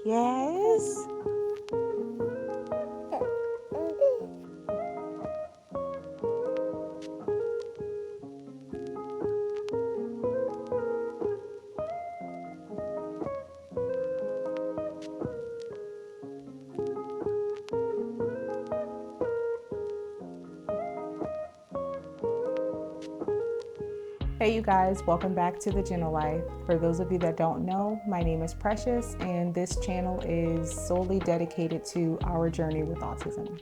Yes. Hey you guys, welcome back to The Gentle Life. For those of you that don't know, my name is Precious and this channel is solely dedicated to our journey with autism.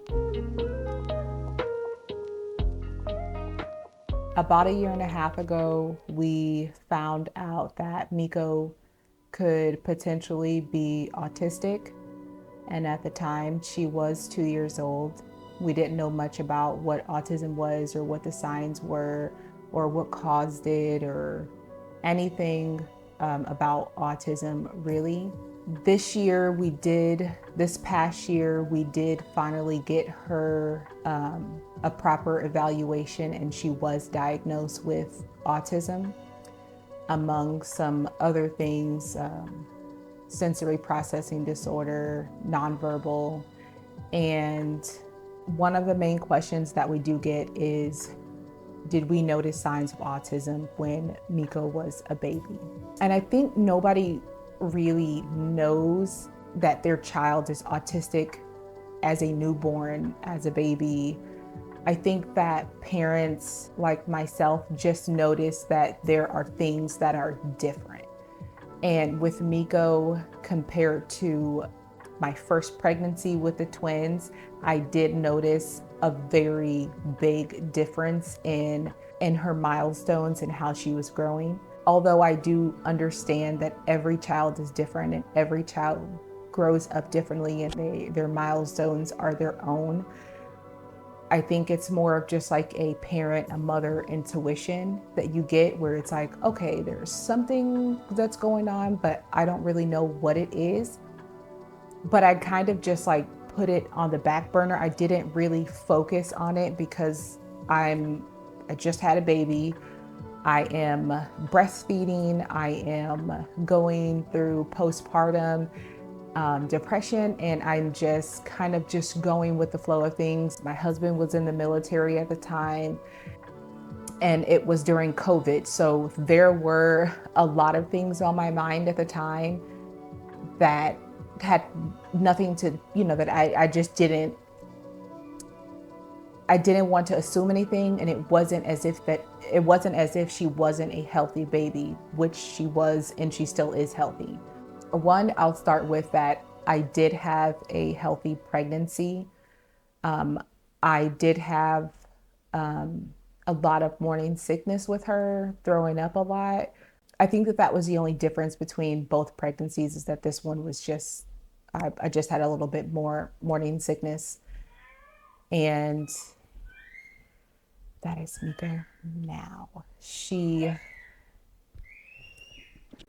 About a year and a half ago, we found out that Mikko could potentially be autistic, and at the time she was 2 years old. We didn't know much about what autism was or what the signs were or what caused it or anything about autism really. This past year, we did finally get her a proper evaluation, and she was diagnosed with autism, among some other things, sensory processing disorder, nonverbal. And one of the main questions that we do get is, did we notice signs of autism when Mikko was a baby? And I think nobody really knows that their child is autistic as a newborn, as a baby. I think that parents like myself just notice that there are things that are different. And with Mikko, compared to my first pregnancy with the twins, I did notice a very big difference in her milestones and how she was growing. Although I do understand that every child is different and every child grows up differently and their milestones are their own, I think it's more of just like a parent, a mother intuition that you get where it's like, okay, there's something that's going on, but I don't really know what it is. But I kind of just like put it on the back burner. I didn't really focus on it because I just had a baby. I am breastfeeding. I am going through postpartum depression, and I'm just kind of just going with the flow of things. My husband was in the military at the time, and it was during COVID. So there were a lot of things on my mind at the time that had nothing to, that I just didn't want to assume anything. And it wasn't as if she wasn't a healthy baby, which she was, and she still is healthy. One, I'll start with that I did have a healthy pregnancy. I did have a lot of morning sickness with her, throwing up a lot. I think that was the only difference between both pregnancies, is that this one was just, I just had a little bit more morning sickness. And that is Mikko now.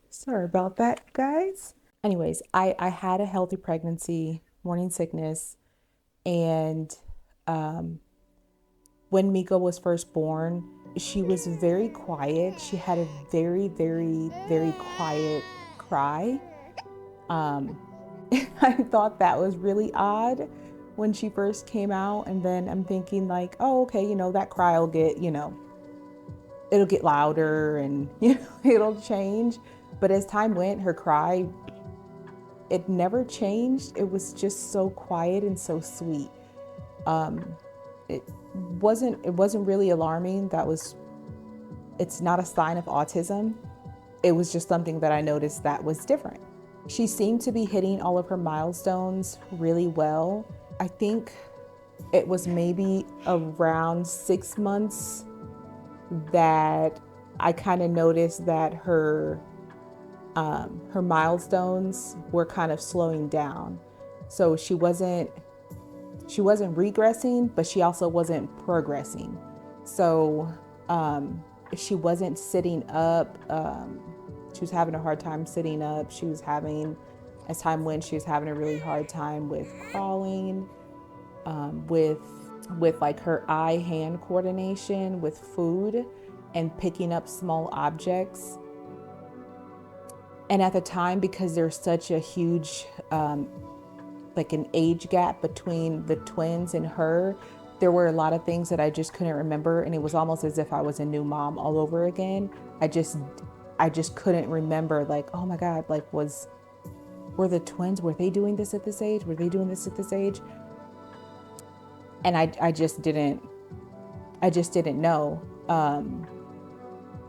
Sorry about that, guys. Anyways, I had a healthy pregnancy, morning sickness, and when Mikko was first born, she was very quiet. She had a very, very, very quiet cry. I thought that was really odd when she first came out, and then I'm thinking like, oh, okay, that cry will get, it'll get louder and it'll change. But as time went, her cry, it never changed. It was just so quiet and so sweet. It wasn't really alarming. It's not a sign of autism. It was just something that I noticed that was different. She seemed to be hitting all of her milestones really well. I think it was maybe around 6 months that I kind of noticed that her milestones were kind of slowing down. So she wasn't regressing, but she also wasn't progressing. So she wasn't sitting up. She was having a hard time sitting up. As time went, she was having a really hard time with crawling, with like her eye-hand coordination, with food and picking up small objects. And at the time, because there's such a huge, like an age gap between the twins and her, there were a lot of things that I just couldn't remember. And it was almost as if I was a new mom all over again. I just, I just couldn't remember, like, oh my God, like, were the twins, were they doing this at this age? Were they doing this at this age? And I just didn't know.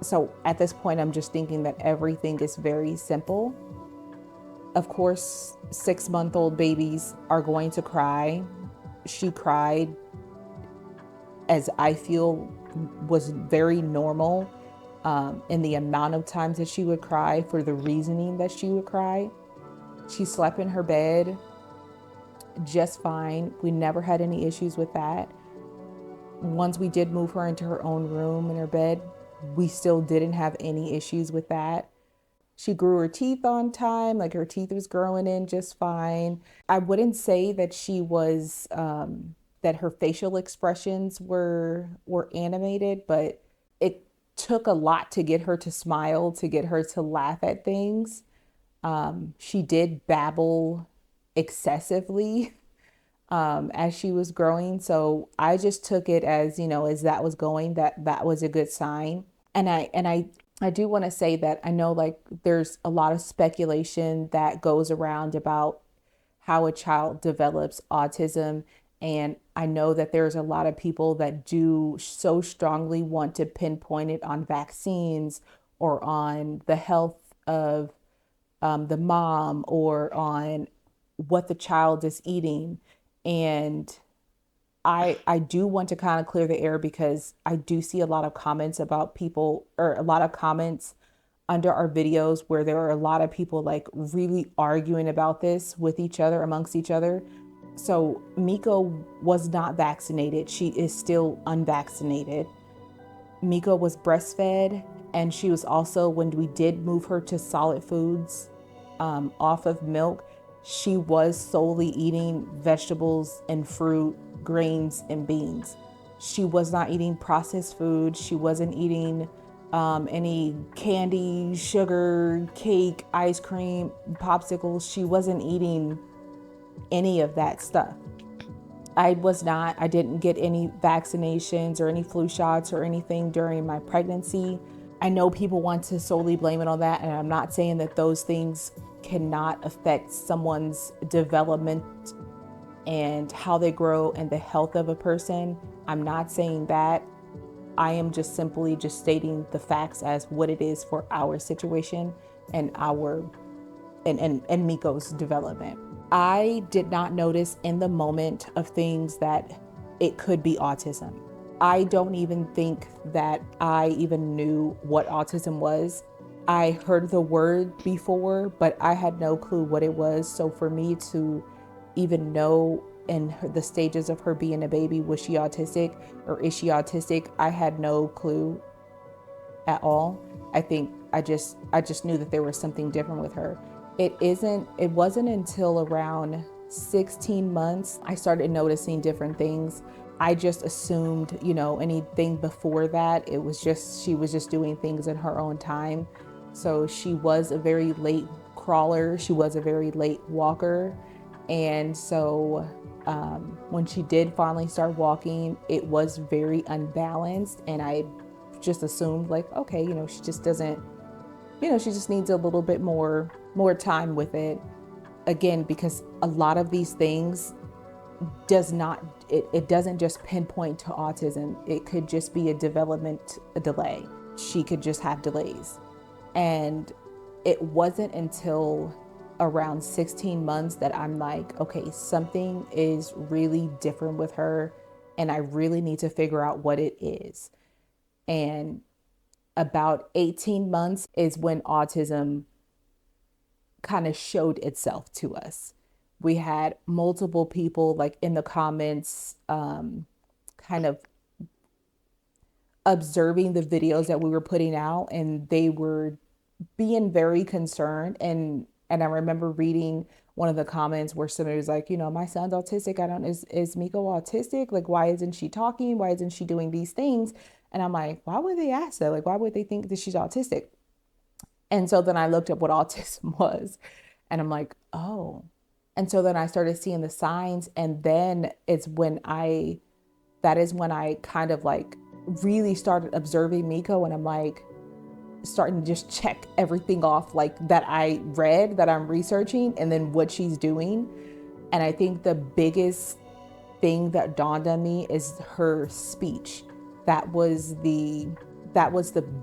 So at this point, I'm just thinking that everything is very simple. Of course, 6-month-old babies are going to cry. She cried, as I feel was very normal, in the amount of times that she would cry, for the reasoning that she would cry. She slept in her bed just fine. We never had any issues with that. Once we did move her into her own room in her bed, we still didn't have any issues with that. She grew her teeth on time, like her teeth was growing in just fine. I wouldn't say that she was that her facial expressions were animated, but it took a lot to get her to smile, to get her to laugh at things. She did babble excessively as she was growing. So I just took it as, as that was going, that was a good sign. And I do want to say that I know, like, there's a lot of speculation that goes around about how a child develops autism. And I know that there's a lot of people that do so strongly want to pinpoint it on vaccines or on the health of the mom or on what the child is eating. And I do want to kind of clear the air, because I do see a lot of comments about people, or a lot of comments under our videos, where there are a lot of people like really arguing about this with each other, amongst each other. So Mikko was not vaccinated. She is still unvaccinated. Mikko was breastfed, and she was also, when we did move her to solid foods, off of milk, she was solely eating vegetables and fruit, grains and beans. She was not eating processed food. She wasn't eating any candy, sugar, cake, ice cream, popsicles. She wasn't eating any of that stuff. I didn't get any vaccinations or any flu shots or anything during my pregnancy. I know people want to solely blame it on that, and I'm not saying that those things cannot affect someone's development and how they grow and the health of a person. I'm not saying that. I am just simply just stating the facts as what it is for our situation and our and Mikko's development. I did not notice in the moment of things that it could be autism. I don't even think that I even knew what autism was. I heard the word before, but I had no clue what it was. So for me to even know in the stages of her being a baby, was she autistic or is she autistic? I had no clue at all. I think I just knew that there was something different with her. It wasn't until around 16 months I started noticing different things. I just assumed, anything before that, it was just, she was just doing things in her own time. So she was a very late crawler. She was a very late walker. And so when she did finally start walking, it was very unbalanced. And I just assumed, like, okay, she just doesn't, she just needs a little bit more time with it. Again, because a lot of these things it doesn't just pinpoint to autism. It could just be a delay. She could just have delays. And it wasn't until around 16 months that I'm like, okay, something is really different with her, and I really need to figure out what it is. And about 18 months is when autism kind of showed itself to us. We had multiple people, like, in the comments, kind of observing the videos that we were putting out, and they were being very concerned. And I remember reading one of the comments where somebody was like, my son's autistic. Is Mikko autistic? Like, why isn't she talking? Why isn't she doing these things? And I'm like, why would they ask that? Like, why would they think that she's autistic? And so then I looked up what autism was, and I'm like, oh. And so then I started seeing the signs, and then that is when I kind of like really started observing Mikko, and I'm like starting to just check everything off like that I read, that I'm researching, and then what she's doing. And I think the biggest thing that dawned on me is her speech. That was the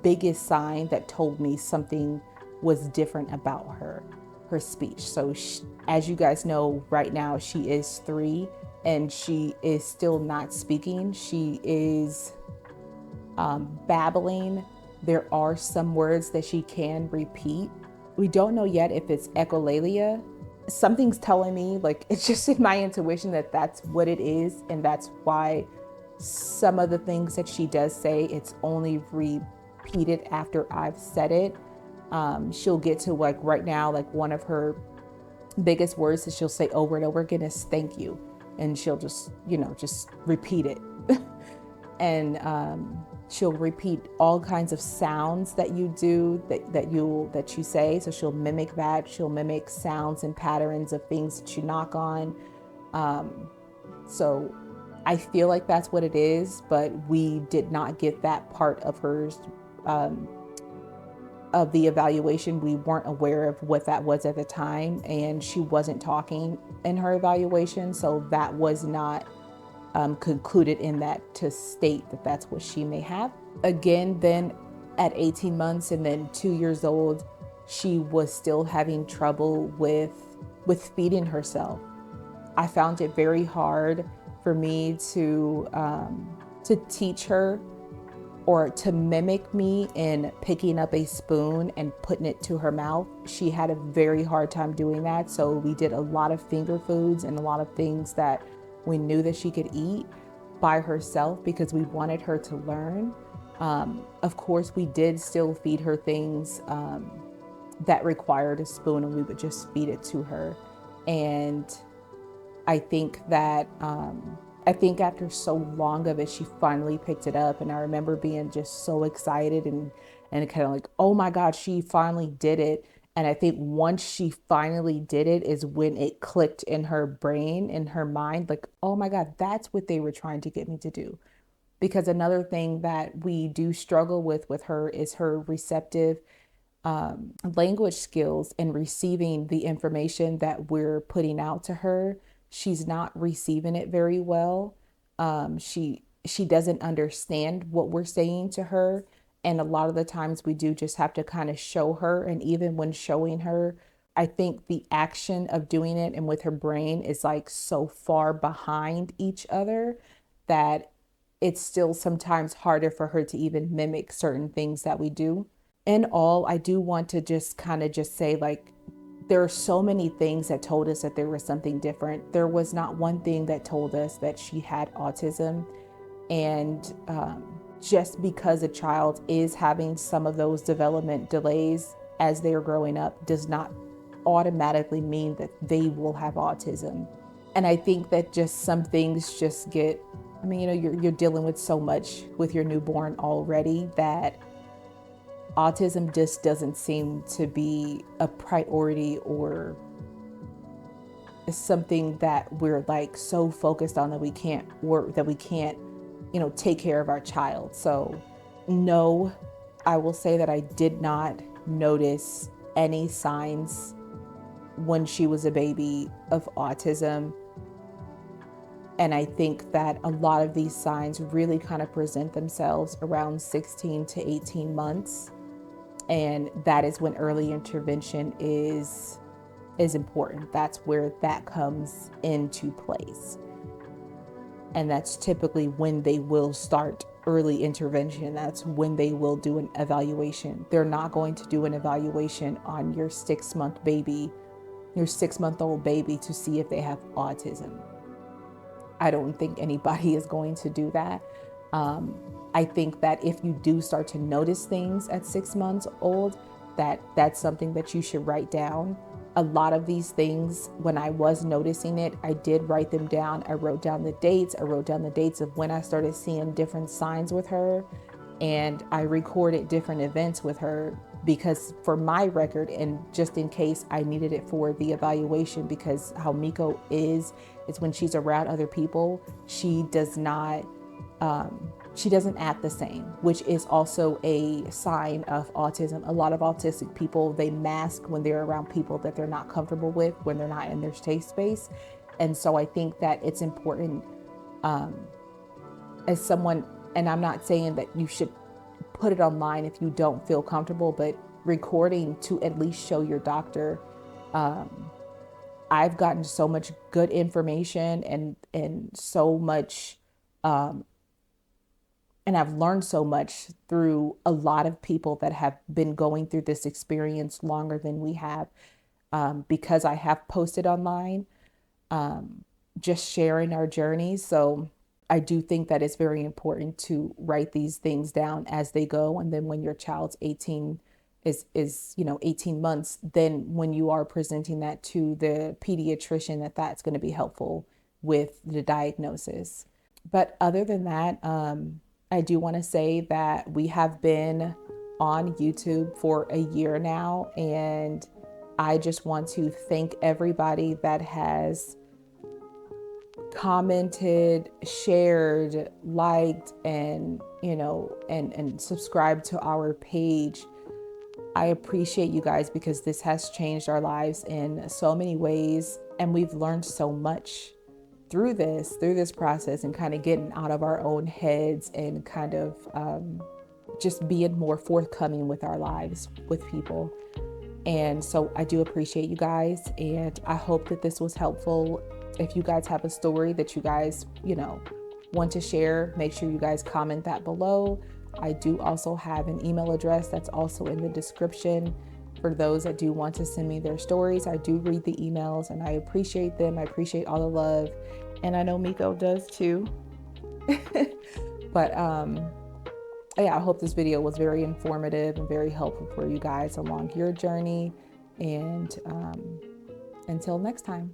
biggest sign that told me something was different about her speech. So as you guys know, right now she is 3 and she is still not speaking. She is babbling. There are some words that she can repeat. We don't know yet if it's echolalia. Something's telling me, like, it's just in my intuition that that's what it is, and that's why some of the things that she does say, it's only repeated after I've said it. She'll get to, like, right now, like, one of her biggest words that she'll say over and over again is thank you, and she'll just just repeat it. And she'll repeat all kinds of sounds that you do, that you say. So she'll mimic that. She'll mimic sounds and patterns of things that you knock on. So I feel like that's what it is, but we did not get that part of hers, of the evaluation. We weren't aware of what that was at the time, and she wasn't talking in her evaluation, so that was not concluded in that to state that that's what she may have. Again, then at 18 months and then 2 years old, she was still having trouble with feeding herself. I found it very hard for me to teach her or to mimic me in picking up a spoon and putting it to her mouth. She had a very hard time doing that. So we did a lot of finger foods and a lot of things that we knew that she could eat by herself because we wanted her to learn. Of course, we did still feed her things that required a spoon, and we would just feed it to her. And I think that after so long of it, she finally picked it up. And I remember being just so excited and kind of like, oh my God, she finally did it. And I think once she finally did it is when it clicked in her brain, in her mind, like, oh my God, that's what they were trying to get me to do. Because another thing that we do struggle with her is her receptive language skills and receiving the information that we're putting out to her. She's not receiving it very well. She doesn't understand what we're saying to her. And a lot of the times we do just have to kind of show her. And even when showing her, I think the action of doing it and with her brain is like so far behind each other that it's still sometimes harder for her to even mimic certain things that we do. In all, I do want to just kind of just say, like, there are so many things that told us that there was something different. There was not one thing that told us that she had autism. And just because a child is having some of those development delays as they are growing up does not automatically mean that they will have autism. And I think that just some things just get, I mean, you're dealing with so much with your newborn already that autism just doesn't seem to be a priority or something that we're like so focused on that we can't work, that we can't, take care of our child. So no, I will say that I did not notice any signs when she was a baby of autism. And I think that a lot of these signs really kind of present themselves around 16 to 18 months. And that is when early intervention is important. That's where that comes into place. And that's typically when they will start early intervention. That's when they will do an evaluation. They're not going to do an evaluation on your 6-month baby, your 6-month-old baby, to see if they have autism. I don't think anybody is going to do that. I think that if you do start to notice things at 6 months old, that's something that you should write down. A lot of these things, when I was noticing it, I did write them down. I wrote down the dates. I wrote down the dates of when I started seeing different signs with her. And I recorded different events with her because for my record, and just in case I needed it for the evaluation, because how Mikko is when she's around other people, she doesn't act the same, which is also a sign of autism. A lot of autistic people, they mask when they're around people that they're not comfortable with, when they're not in their safe space. And so I think that it's important, as someone, and I'm not saying that you should put it online if you don't feel comfortable, but recording to at least show your doctor. I've gotten so much good information and so much, and I've learned so much through a lot of people that have been going through this experience longer than we have, because I have posted online, just sharing our journeys. So I do think that it's very important to write these things down as they go. And then when your child's 18 is 18 months, then when you are presenting that to the pediatrician, that's going to be helpful with the diagnosis. But other than that, I do want to say that we have been on YouTube for a year now, and I just want to thank everybody that has commented, shared, liked, and and subscribed to our page. I appreciate you guys, because this has changed our lives in so many ways, and we've learned so much through this process, and kind of getting out of our own heads, and kind of just being more forthcoming with our lives with people. And so I do appreciate you guys, and I hope that this was helpful. If you guys have a story that you guys, want to share, make sure you guys comment that below. I do also have an email address that's also in the description for those that do want to send me their stories. I do read the emails, and I appreciate them. I appreciate all the love. And I know Mikko does too. But yeah, I hope this video was very informative and very helpful for you guys along your journey. And until next time.